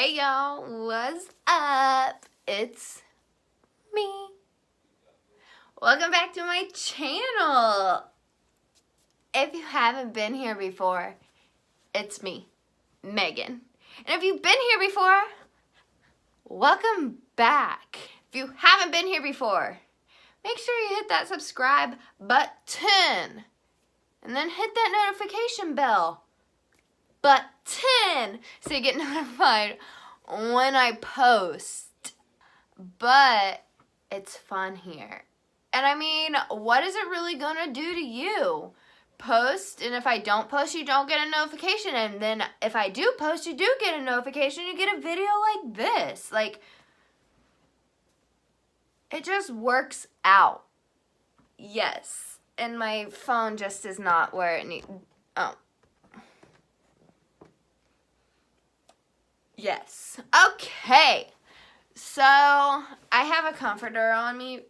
Hey y'all, what's up? It's me. Welcome back to my channel. If you haven't been here before, it's me, Megan. And if you've been here before, welcome back. If you haven't been here before, make sure you hit that subscribe button. And then hit that notification bell button so you get notified when I post. But it's fun here. And I mean, what is it really gonna do to you? Post, and if I don't post, you don't get a notification. And then if I do post, you do get a notification. You get a video like this. Like, it just works out. Yes. And my phone just is not where it needs. Oh. Yes. Okay. So, I have a comforter on me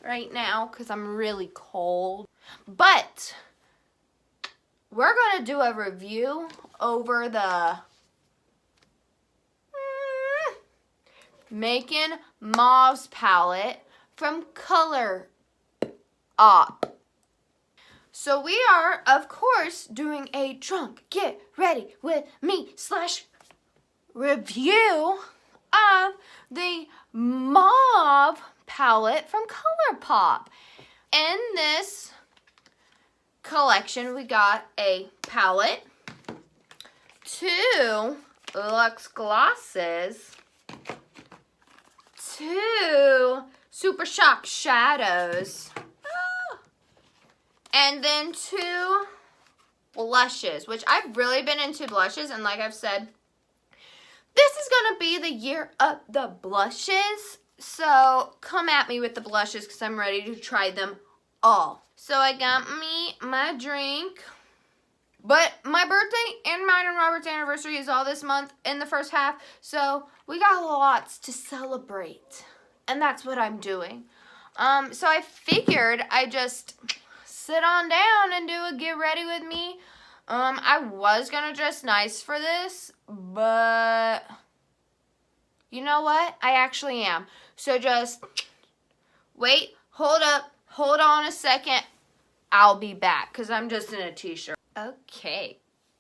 right now because I'm really cold. But we're going to do a review over the Meagan Mauves palette from Colourpop. So we are, of course, doing a drunk get ready with me / review of the Mauve palette from Colourpop. In this collection, we got a palette, 2 luxe glosses, 2 Super Shock shadows, and then 2 blushes, which I've really been into blushes, and like I've said, this is going to be the year of the blushes. So come at me with the blushes because I'm ready to try them all. So I got me my drink. But my birthday and mine and Robert's anniversary is all this month in the first half. So we got lots to celebrate. And that's what I'm doing. So I figured I'd just sit on down and do a get ready with me. I was going to dress nice for this, but you know what? I actually am. So just wait, hold up, hold on a second. I'll be back because I'm just in a t-shirt. Okay,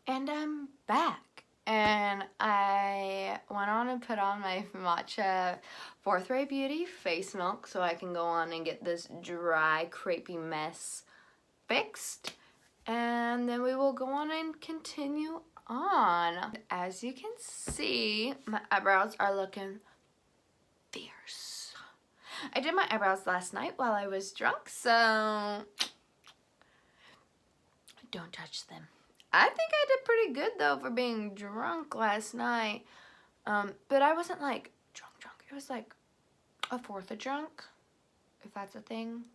and I'm back. And I went on and put on my matcha 4th Ray Beauty face milk so I can go on and get this dry, crepey mess fixed. And then we will go on and continue on. As you can see, my eyebrows are looking fierce. I did my eyebrows last night while I was drunk, so don't touch them. I think I did pretty good though for being drunk last night. But I wasn't like drunk. It was like a fourth of drunk, if that's a thing.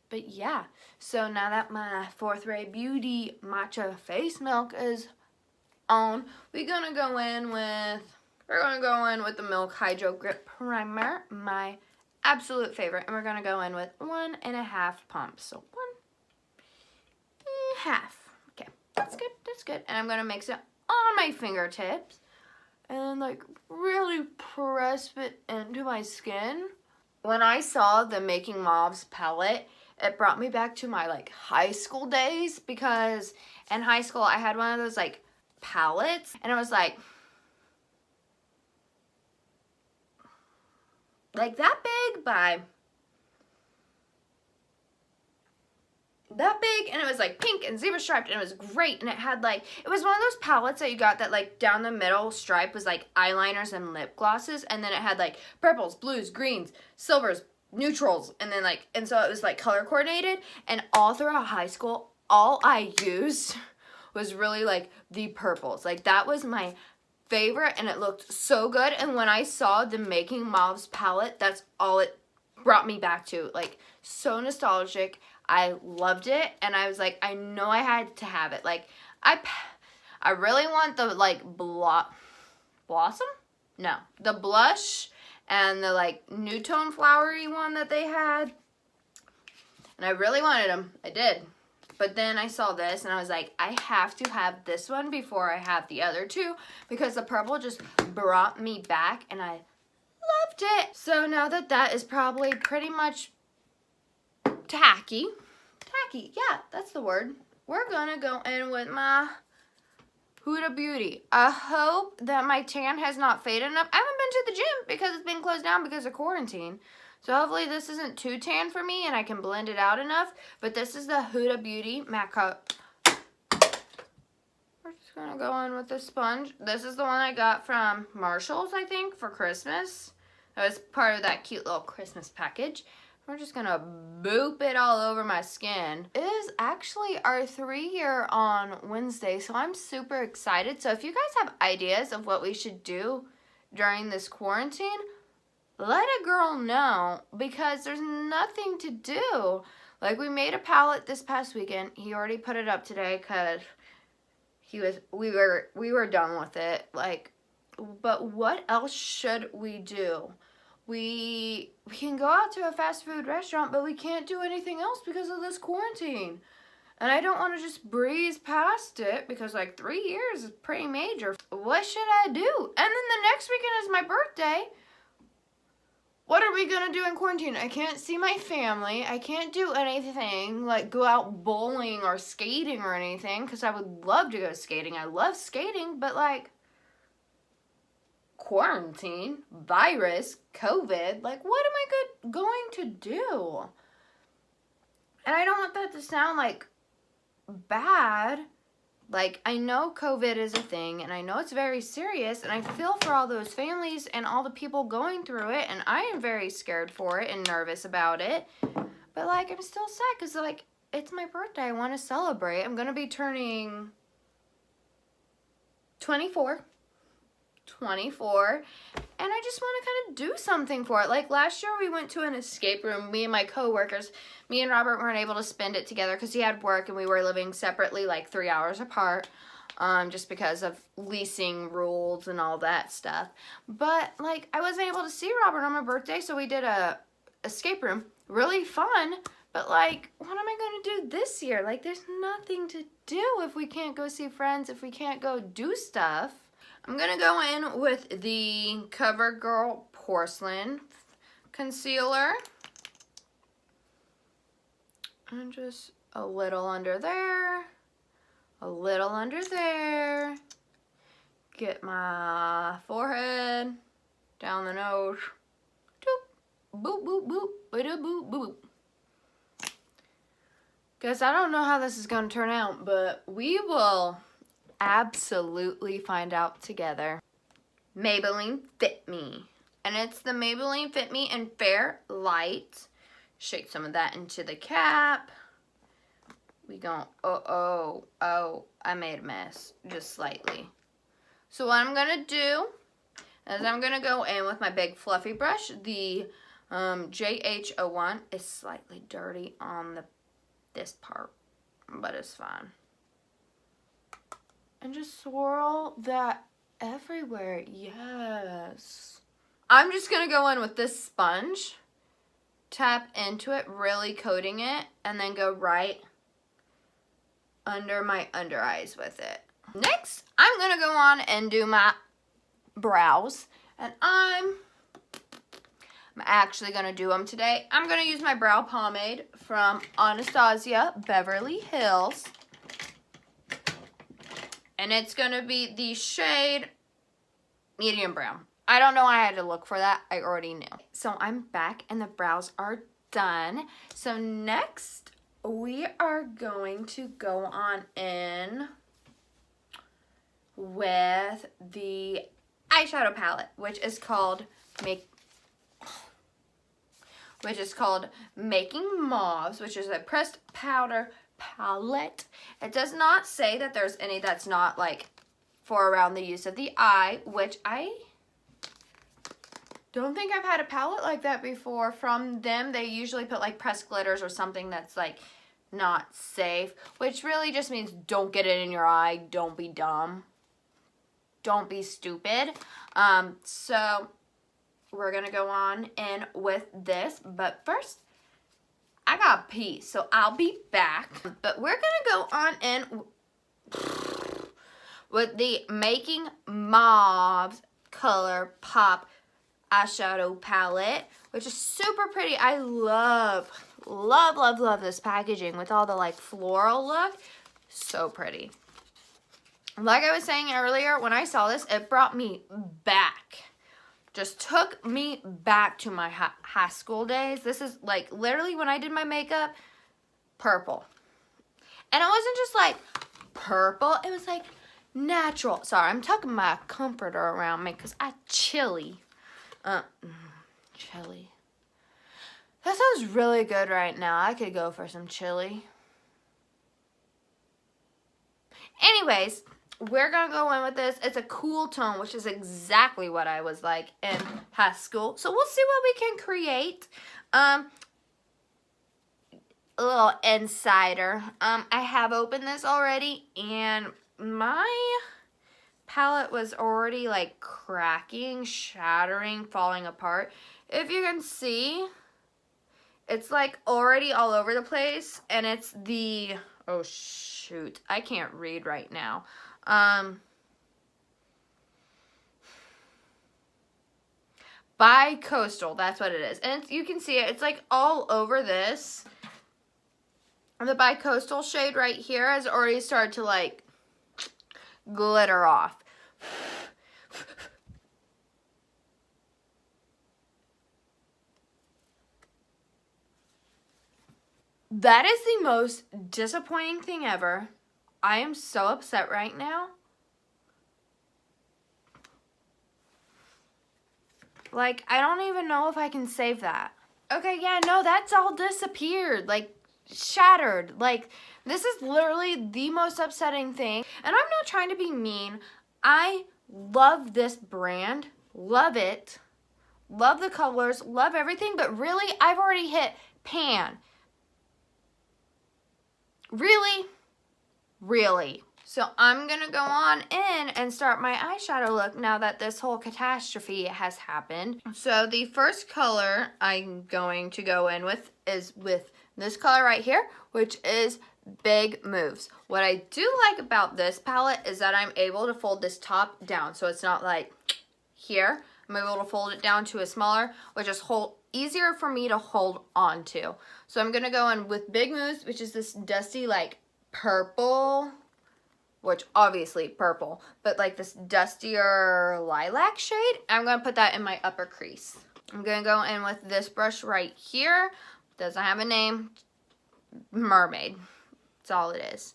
But yeah, so now that my 4th Ray Beauty matcha face milk is on, we're gonna go in with the Milk Hydro Grip Primer, my absolute favorite, and we're gonna go in with 1.5 pumps. So 1.5. Okay, that's good. That's good. And I'm gonna mix it on my fingertips and like really press it into my skin. When I saw the Meagan Mauves palette, it brought me back to my like high school days, because in high school I had one of those like palettes and it was like that big by that big, and it was like pink and zebra striped, and it was great. And it had like, it was one of those palettes that you got that like down the middle stripe was like eyeliners and lip glosses, and then it had like purples, blues, greens, silvers, neutrals, and then like, and so it was like color coordinated. And all throughout high school, all I used was really like the purples. Like that was my favorite, and it looked so good. And when I saw the Meagan Mauves palette, that's all it brought me back to. Like, so nostalgic. I loved it, and I was like, I know I had to have it. Like, I really want the like blossom? No, the blush and the like new tone flowery one that they had, and I really wanted them. I did, But then I saw this and I was like, I have to have this one before I have the other two because the purple just brought me back and I loved it. So now that that is probably pretty much tacky, yeah, that's the word. We're gonna go in with my Huda Beauty. I hope that my tan has not faded enough. I haven't been to the gym because it's been closed down because of quarantine. So hopefully this isn't too tan for me and I can blend it out enough. But this is the Huda Beauty Matte Cup. We're just gonna go in with the sponge. This is the one I got from Marshall's, I think, for Christmas. That was part of that cute little Christmas package. We're just gonna boop it all over my skin. It is actually our 3-year on Wednesday, so I'm super excited. So if you guys have ideas of what we should do during this quarantine, let a girl know because there's nothing to do. Like we made a palette this past weekend. He already put it up today because we were done with it. Like, but what else should we do? We can go out to a fast food restaurant, but we can't do anything else because of this quarantine. And I don't want to just breeze past it because like 3 years is pretty major. What should I do? And then the next weekend is my birthday. What are we going to do in quarantine? I can't see my family. I can't do anything like go out bowling or skating or anything because I would love to go skating. I love skating, but like quarantine, virus, COVID, like what am I going to do? And I don't want that to sound like bad. Like I know COVID is a thing and I know it's very serious and I feel for all those families and all the people going through it and I am very scared for it and nervous about it. But like I'm still sad because like it's my birthday. I want to celebrate. I'm going to be turning 24 and I just want to kind of do something for it. Like last year we went to an escape room, me and my coworkers. Me and Robert weren't able to spend it together because he had work and we were living separately like 3 hours apart, just because of leasing rules and all that stuff. But like I wasn't able to see Robert on my birthday, so we did a escape room. Really fun, but like what am I going to do this year? Like there's nothing to do if we can't go see friends, if we can't go do stuff. I'm going to go in with the CoverGirl Porcelain Concealer. And just a little under there. A little under there. Get my forehead. Down the nose. Doop. Boop, boop, boop. Boop, boop, boop. Guess I don't know how this is going to turn out, but we will absolutely find out together. Maybelline Fit Me. And it's the Maybelline Fit Me in Fair Light. Shake some of that into the cap. We go, oh, I made a mess. Just slightly. So what I'm going to do is I'm going to go in with my big fluffy brush. The JH01 is slightly dirty on this part, but it's fine. And just swirl that everywhere. Yes. I'm just going to go in with this sponge. Tap into it, really coating it. And then go right under my under eyes with it. Next, I'm going to go on and do my brows. And I'm actually going to do them today. I'm going to use my brow pomade from Anastasia Beverly Hills. And it's going to be the shade medium brown. I don't know why I had to look for that. I already knew. So I'm back and the brows are done. So next we are going to go on in with the eyeshadow palette, which is called Making Mauves, which is a pressed powder palette. It does not say that there's any that's not like for around the use of the eye, which I don't think I've had a palette like that before from them. They usually put like pressed glitters or something that's like not safe, which really just means don't get it in your eye. Don't be dumb. Don't be stupid. So we're gonna go on in with this, but first I gotta pee, so I'll be back. But we're gonna go on in with the Making Mauves Colourpop eyeshadow palette, which is super pretty. I love this packaging with all the like floral look. So pretty. Like I was saying earlier, when I saw this, it brought me back. Just took me back to my high school days. This is like literally when I did my makeup, purple. And it wasn't just like purple, it was like natural. Sorry, I'm tucking my comforter around me because I chilly. Chili. That sounds really good right now. I could go for some chili. Anyways, we're gonna go in with this. It's a cool tone, which is exactly what I was like in high school. So we'll see what we can create. A little insider. I have opened this already, and my palette was already like cracking, shattering, falling apart. If you can see, it's like already all over the place, and it's the, oh shoot, I can't read right now. Bi-coastal, that's what it is. And you can see it, it's like all over this. The bi-coastal shade right here has already started to like glitter off. That is the most disappointing thing ever. I am so upset right now. Like, I don't even know if I can save that. Okay, yeah, no, that's all disappeared. Like, shattered. Like, this is literally the most upsetting thing. And I'm not trying to be mean. I love this brand. Love it. Love the colors. Love everything. But really, I've already hit pan. Really? Really? So I'm going to go on in and start my eyeshadow look now that this whole catastrophe has happened. So the first color I'm going to go in with is with this color right here, which is Big Mauves. What I do like about this palette is that I'm able to fold this top down. So it's not like here. I'm able to fold it down to a smaller, which is easier for me to hold on to. So I'm going to go in with Big Mauves, which is this dusty like purple, which obviously purple, but like this dustier lilac shade. I'm going to put that in my upper crease. I'm going to go in with this brush right here. Doesn't have a name. Mermaid. That's all it is.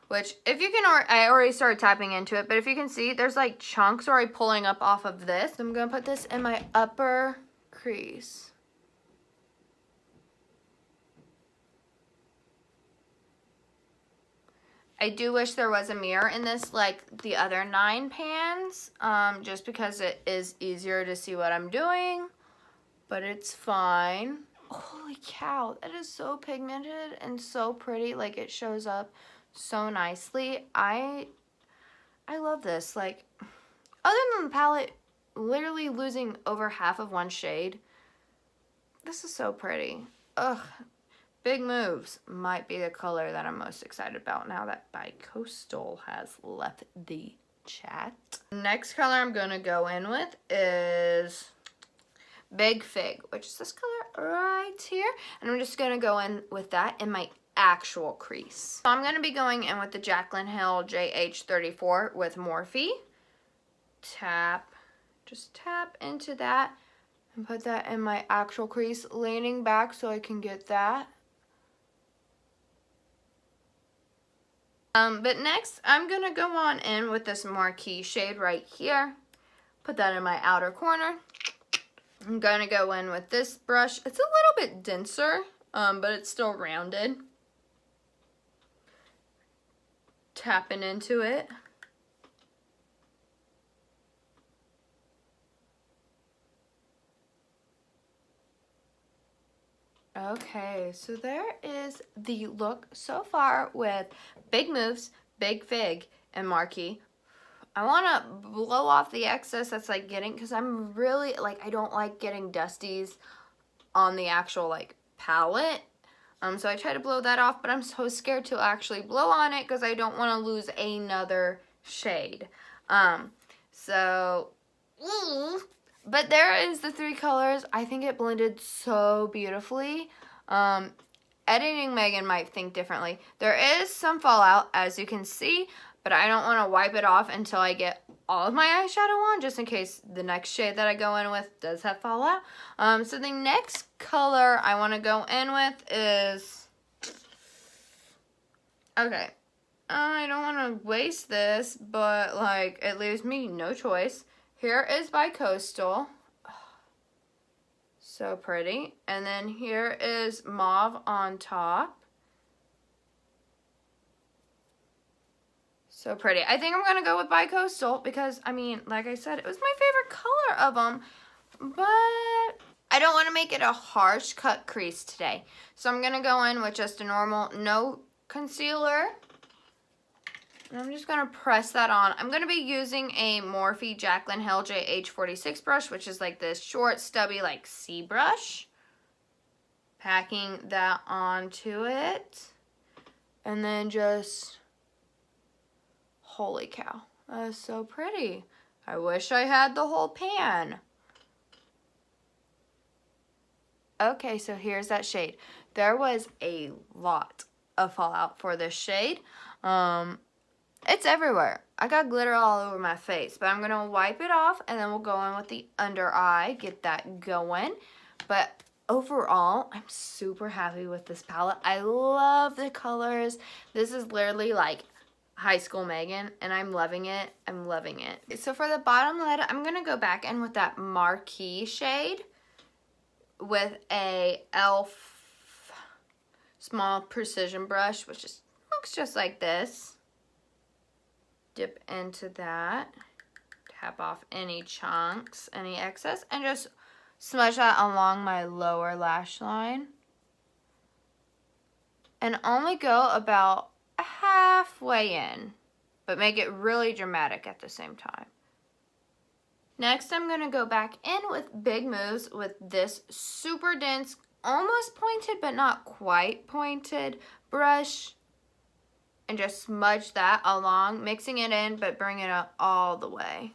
Which, if you can, I already started tapping into it, but if you can see, there's like chunks already pulling up off of this. I'm going to put this in my upper crease. I do wish there was a mirror in this like the other 9 pans, just because it is easier to see what I'm doing, but it's fine. Holy cow, that is so pigmented and so pretty. Like, it shows up so nicely. I love this. Like, other than the palette literally losing over half of one shade, this is so pretty. Ugh. Big Mauves might be the color that I'm most excited about now that Bi-Coastal has left the chat. Next color I'm going to go in with is Big Fig, which is this color right here. And I'm just going to go in with that in my actual crease. So I'm going to be going in with the Jaclyn Hill JH34 with Morphe. Just tap into that and put that in my actual crease, leaning back so I can get that. But next, I'm going to go on in with this Marquee shade right here. Put that in my outer corner. I'm going to go in with this brush. It's a little bit denser, but it's still rounded. Tapping into it. Okay, so there is the look so far with Big Mauves, Big Fig, and Marquee. I want to blow off the excess that's like getting, because I'm really, like, I don't like getting dusties on the actual, like, palette. So I try to blow that off, but I'm so scared to actually blow on it because I don't want to lose another shade. But there is the 3 colors. I think it blended so beautifully. Editing Megan might think differently. There is some fallout, as you can see, but I don't want to wipe it off until I get all of my eyeshadow on, just in case the next shade that I go in with does have fallout. So the next color I want to go in with is... Okay. I don't want to waste this, but, like, it leaves me no choice. Here is by Coastal. So pretty. And then here is Mauve on top. So pretty. I think I'm going to go with Bi-Coastal because, I mean, like I said, it was my favorite color of them. But I don't want to make it a harsh cut crease today. So I'm going to go in with just a normal, no concealer. And I'm just going to press that on. I'm going to be using a Morphe Jaclyn Hill JH46 brush, which is like this short, stubby, like C brush. Packing that onto it. And then just... Holy cow, that is so pretty. I wish I had the whole pan. Okay, so here's that shade. There was a lot of fallout for this shade. It's everywhere. I got glitter all over my face, but I'm gonna wipe it off and then we'll go in with the under eye, get that going. But overall, I'm super happy with this palette. I love the colors. This is literally like High School Megan, and I'm loving it. I'm loving it. So for the bottom lid, I'm going to go back in with that Marquee shade with a e.l.f. small precision brush, which just looks just like this. Dip into that. Tap off any chunks, any excess, and just smudge that along my lower lash line. And only go about halfway in, but make it really dramatic at the same time. Next, I'm going to go back in with Big Mauves with this super dense, almost pointed but not quite pointed brush, and just smudge that along, mixing it in but bring it up all the way.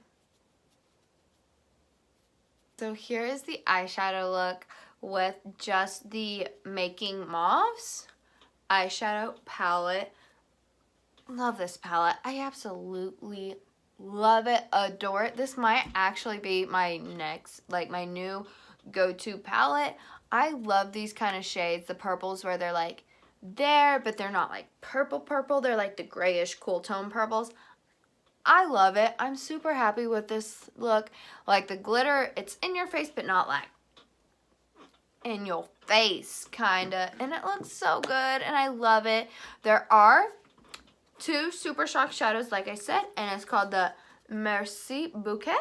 So here is the eyeshadow look with just the Making Mauves eyeshadow palette. Love this palette. I absolutely love it, adore it. This might actually be my next, like my new go-to palette. I love these kind of shades, the purples where they're like there, but they're not like purple. They're like the grayish cool tone purples. I love it. I'm super happy with this look. Like the glitter, it's in your face, but not like in your face, kinda. And it looks so good, and I love it. There are 2 Super Shock shadows, like I said, and it's called the Merci Bouquet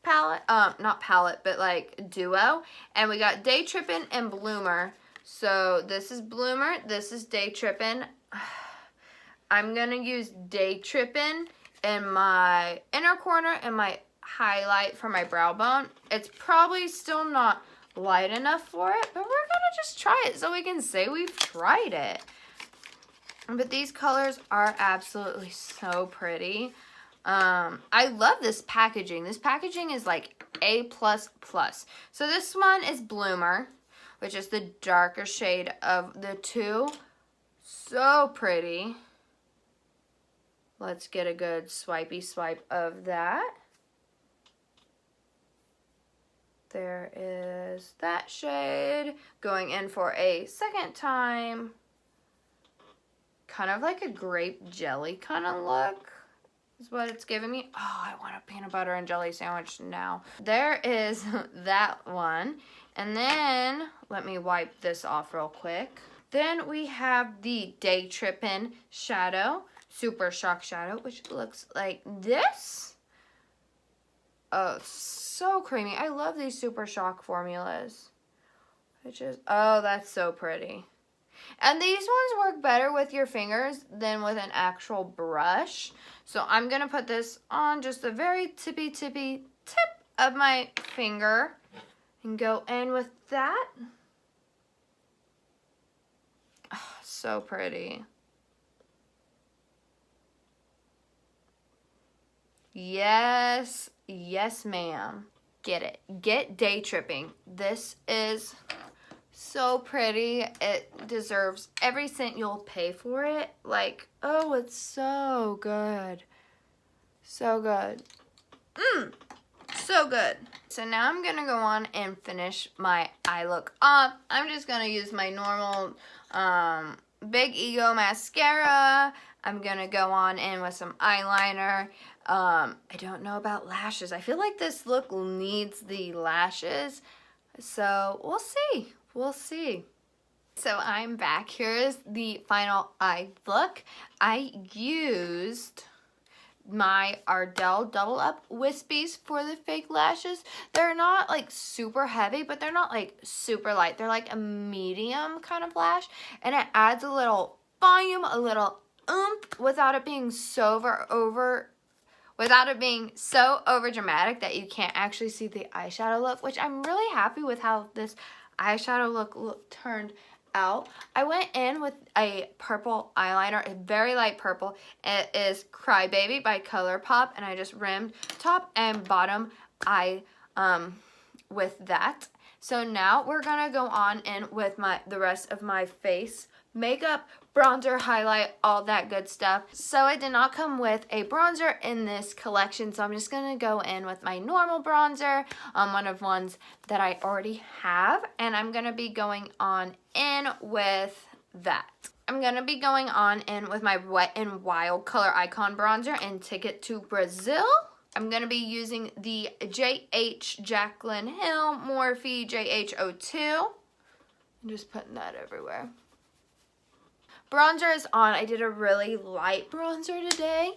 palette. Not palette, but like duo. And we got Day Trippin' and Bloomer. So this is Bloomer, this is Day Trippin'. I'm gonna use Day Trippin' in my inner corner and my highlight for my brow bone. It's probably still not light enough for it, but we're gonna just try it so we can say we've tried it. But these colors are absolutely so pretty. I love this packaging. This packaging is like A++. So this one is Bloomer, which is the darker shade of the 2. So pretty. Let's get a good swipey swipe of that. There is that shade. Going in for a second time. Kind of like a grape jelly kind of look is what it's giving me. Oh, I want a peanut butter and jelly sandwich now. There is that one. And then, let me wipe this off real quick. Then we have the Day Trippin' shadow, Super Shock shadow, which looks like this. Oh, so creamy. I love these Super Shock formulas. Which is, oh, that's so pretty. And these ones work better with your fingers than with an actual brush. So I'm going to put this on just the very tippy tip of my finger and go in with that. so pretty. Yes, yes ma'am. Get it. Get day tripping. This is so pretty. It deserves every cent you'll pay for it. Like, oh, it's so good. So good. So good. So now I'm gonna go on and finish my eye look up. I'm just gonna use my normal Big Ego mascara. I'm gonna go on in with some eyeliner. I don't know about lashes. I feel like this look needs the lashes. So we'll see. We'll see. So I'm back. Here's the final eye look. I used my Ardell Double Up Wispies for the fake lashes. They're not like super heavy, but they're not like super light. They're like a medium kind of lash, and it adds a little volume, a little oomph without it being so over dramatic that you can't actually see the eyeshadow look, which I'm really happy with how this eyeshadow look turned out. I went in with a purple eyeliner, a very light purple. It is Crybaby by Colourpop, and I just rimmed top and bottom eye with that. So now we're gonna go on in with the rest of my face makeup, bronzer, highlight, all that good stuff. So I did not come with a bronzer in this collection, so I'm just gonna go in with my normal bronzer, one of ones that I already have, and I'm gonna be going on in with that. I'm gonna be going on in with my Wet n Wild Color Icon bronzer in Ticket to Brazil. I'm gonna be using the JH Jaclyn Hill Morphe JH02. I'm just putting that everywhere. Bronzer is on. I did a really light bronzer today.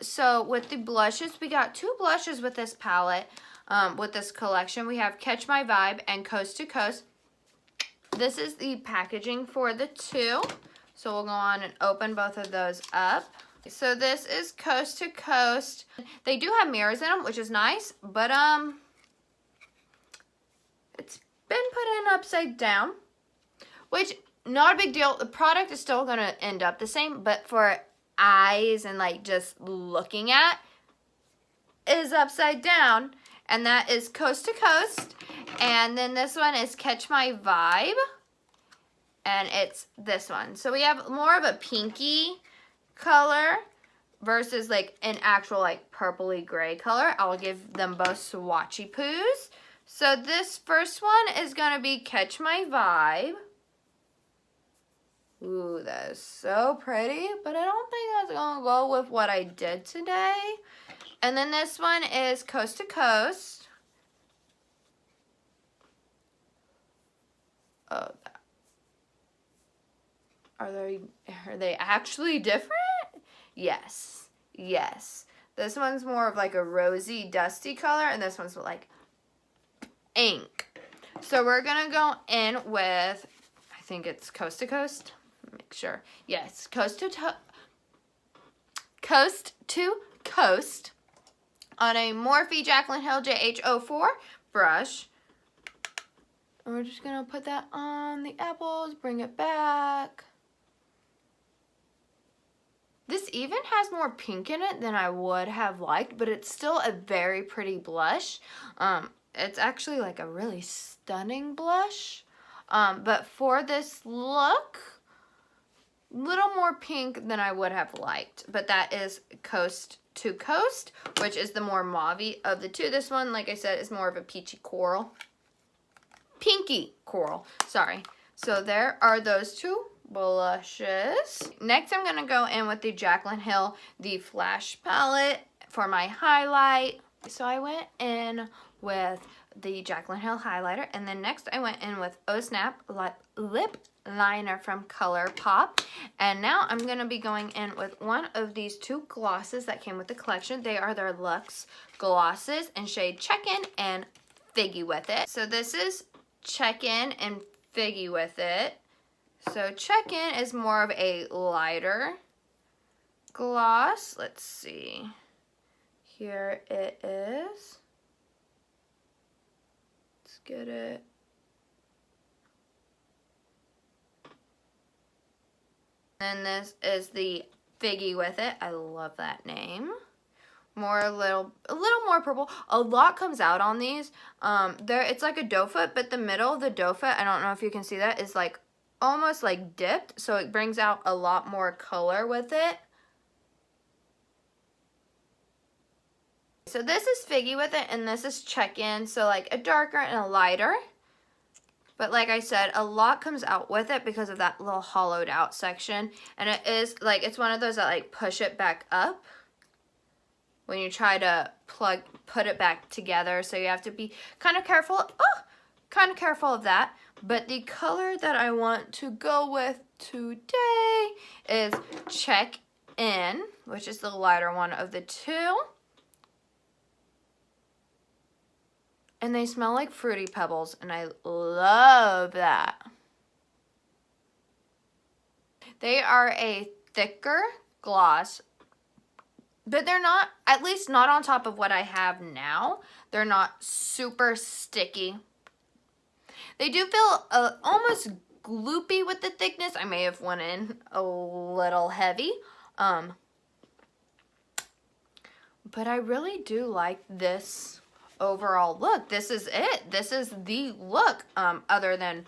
So with the blushes, we got 2 blushes with this palette, with this collection. We have Catch My Vibe and Coast to Coast. This is the packaging for the 2. So we'll go on and open both of those up. So this is Coast to Coast. They do have mirrors in them, which is nice, but it's been put in upside down, which not a big deal. The product is still gonna end up the same, but for eyes and like just looking at is upside down, and that is Coast to Coast. And then this one is Catch My Vibe, and it's this one. So we have more of a pinky color versus like an actual like purpley gray color. I'll give them both swatchy poos. So this first one is gonna be Catch My Vibe. Ooh, that is so pretty, but I don't think that's gonna go with what I did today. And then this one is Coast to Coast. Oh, are they actually different? Yes, yes. This one's more of like a rosy, dusty color, and this one's like ink. So we're gonna go in with, I think it's Coast to Coast. Make sure. Yes, Coast to Coast on a Morphe Jaclyn Hill JH04 brush. And we're just gonna put that on the apples, bring it back. This even has more pink in it than I would have liked, but it's still a very pretty blush. It's actually like a really stunning blush. But for this look, little more pink than I would have liked, but that is Coast to Coast, which is the more mauve of the 2. This one, like I said, is more of a peachy coral. Pinky coral, sorry. So there are those 2 blushes. Next, I'm gonna go in with the Jaclyn Hill, the Flash palette for my highlight. So I went in with the Jaclyn Hill highlighter, and then next I went in with Oh Snap lip liner from Colourpop. And now I'm gonna be going in with one of these 2 glosses that came with the collection. They are their Luxe glosses in shade Check-In and Figgy with it. So this is Check-In and Figgy with it. So Check-In is more of a lighter gloss. Let's see. Here it is. Let's get it. And this is the Figgy with it. I love that name. A little more purple. A lot comes out on these. It's like a doe foot, but the middle of the doe foot, I don't know if you can see that, is like almost like dipped, so it brings out a lot more color with it. So this is Figgy with it, and this is Check-In, so like a darker and a lighter. But like I said, a lot comes out with it because of that little hollowed out section. And it is like, it's one of those that like push it back up when you try to put it back together. So you have to be kind of careful, of that. But the color that I want to go with today is Check-In, which is the lighter one of the two. And they smell like Fruity Pebbles, and I love that. They are a thicker gloss, but they're not, at least not on top of what I have now. They're not super sticky. They do feel almost gloopy with the thickness. I may have went in a little heavy. But I really do like this overall look. This is it. This is the look, other than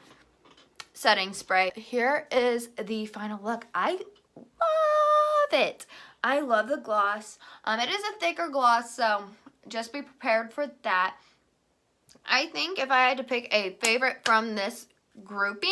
setting spray. Here is the final look. I love it. I love the gloss. It is a thicker gloss, so just be prepared for that. I think if I had to pick a favorite from this grouping,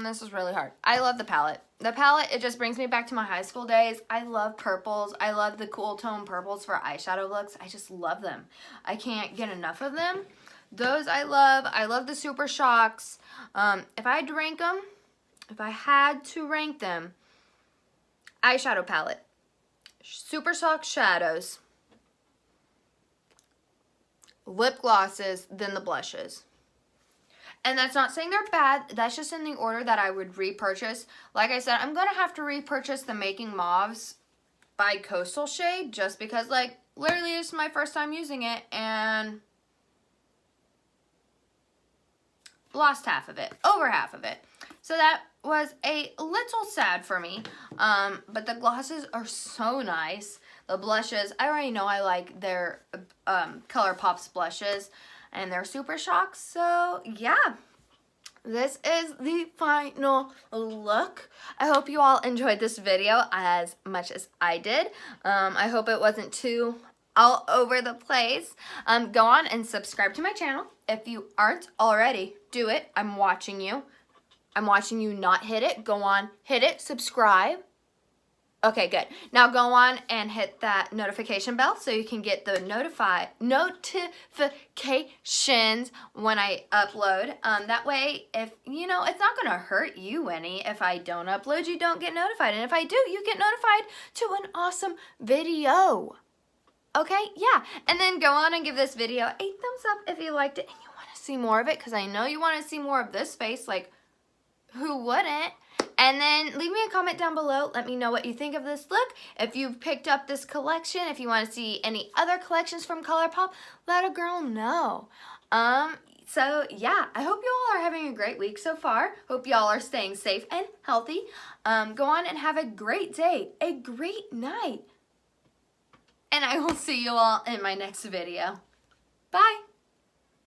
this is really hard. I love the palette. The palette, it just brings me back to my high school days. I love purples. I love the cool tone purples for eyeshadow looks. I just love them. I can't get enough of them. Those I love. I love the Super Shocks. If I had to rank them, if I had to rank them, eyeshadow palette, Super Shock shadows, lip glosses, then the blushes. And that's not saying they're bad. That's just in the order that I would repurchase. Like I said, I'm going to have to repurchase the Making Mauves by Coastal shade just because, like, literally this is my first time using it and lost half of it, over half of it. So that was a little sad for me. But the glosses are so nice. The blushes, I already know I like their Colourpop's blushes. And they're Super Shocks, so yeah. This is the final look. I hope you all enjoyed this video as much as I did. I hope it wasn't too all over the place. Go on and subscribe to my channel. If you aren't already, do it. I'm watching you. I'm watching you not hit it. Go on, hit it, subscribe. Okay, good. Now go on and hit that notification bell so you can get the notifications when I upload. That way, if, you know, it's not going to hurt you any. If I don't upload, you don't get notified. And if I do, you get notified to an awesome video. Okay, yeah. And then go on and give this video a thumbs up if you liked it and you want to see more of it, because I know you want to see more of this face. Like, who wouldn't? And then leave me a comment down below. Let me know what you think of this look. If you've picked up this collection, if you want to see any other collections from Colourpop, let a girl know. So yeah, I hope you all are having a great week so far. Hope y'all are staying safe and healthy. Go on and have a great day, a great night. And I will see you all in my next video. Bye.